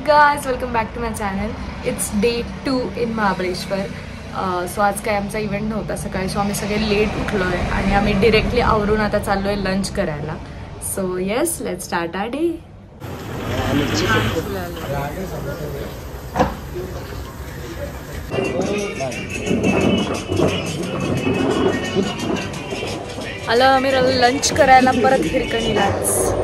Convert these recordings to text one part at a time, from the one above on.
guys, welcome back to my channel. It's day 2 in Mahabaleshwar. So आज काय आमचा event नव्हता सकाळी, सो आम्ही सगळे लेट उठलोय आणि आम्ही डायरेक्टली आवरून आता चाललोय लंच करायला. So yes, let's start our day. आलो आम्ही लंच करायला परत हिरकणीलाच.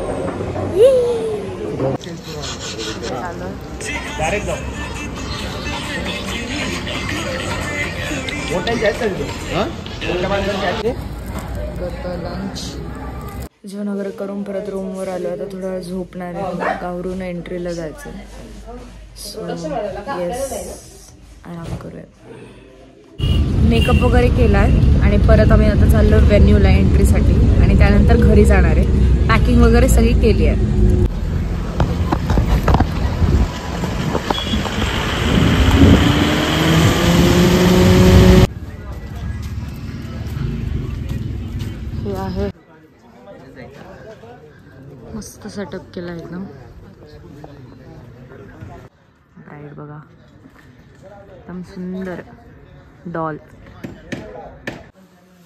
जेवण वगैरे करून परत रूमवर आलो. आता थोडा वेळ झोपणार आहे, गावरून एंट्रीला जायचं. सो येस, आराम करूया. मेकअप वगैरे केलाय आणि परत आम्ही आता चाललो व्हेन्यूला एंट्रीसाठी आणि त्यानंतर घरी जाणार आहे. पॅकिंग वगैरे सगळी केली आहे. हे आहे मस्त सेटअप केला एकदम. ब्राईड बघा, एकदम सुंदर डॉल.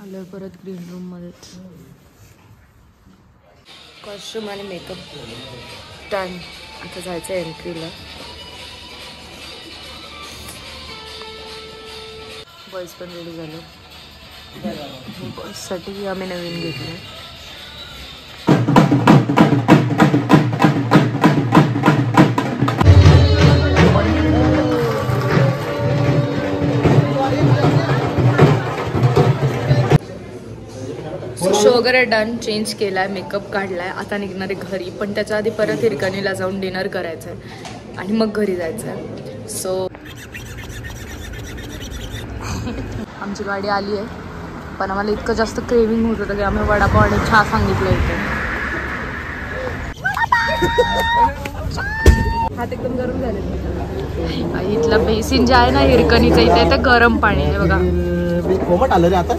आलं परत ग्रीन रूम मध्येच. कॉस्ट्युम आणि मेकअप डन. आता जायचं एंट्रीला. बॉयज पण रेडी झाले. बॉयजसाठी आम्ही नवीन घेतलं. शो वगैरे डन. चेंज केलाय, मेकअप काढलाय. आता निघणार आहे घरी, पण त्याच्या आधी परत हिरकणीला जाऊन डिनर करायचं आहे आणि मग घरी जायचं आहे. सो आमची गाडी आली आहे, पण आम्हाला इतकं जास्त क्रेविंग होत होतं की आम्ही वडापाव आणि चहा सांगितलं इथे. हात एकदम गरम झाले. इथला बेसिन जे आहे ना हिरकणीचं, इथे तर गरम पाणी आहे बघा. कोमट आलं रे आता.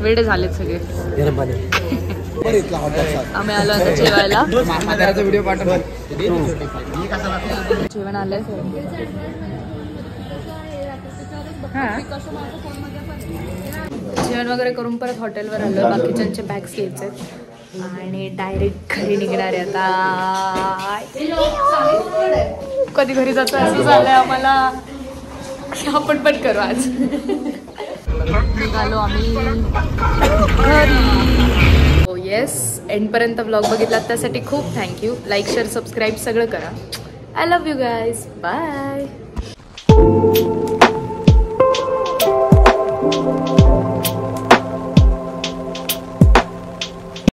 वेडे झालेत सगळे. आम्ही आलो आता जेवायला. जेवण आलंय. जेवण वगैरे करून परत हॉटेलवर आलो. बाकीच्यांचे बॅग्स घ्यायचे आणि डायरेक्ट घरी निघणार आहे आता. कधी घरी जातो असं झालंय आम्हाला. आपण पण करू आज. निघालो आम्ही घरी. हो येस, एंडपर्यंत व्लॉग बघितला त्यासाठी खूप थँक्यू. लाईक, शेअर, सबस्क्राईब सगळं करा. I love you guys. Bye.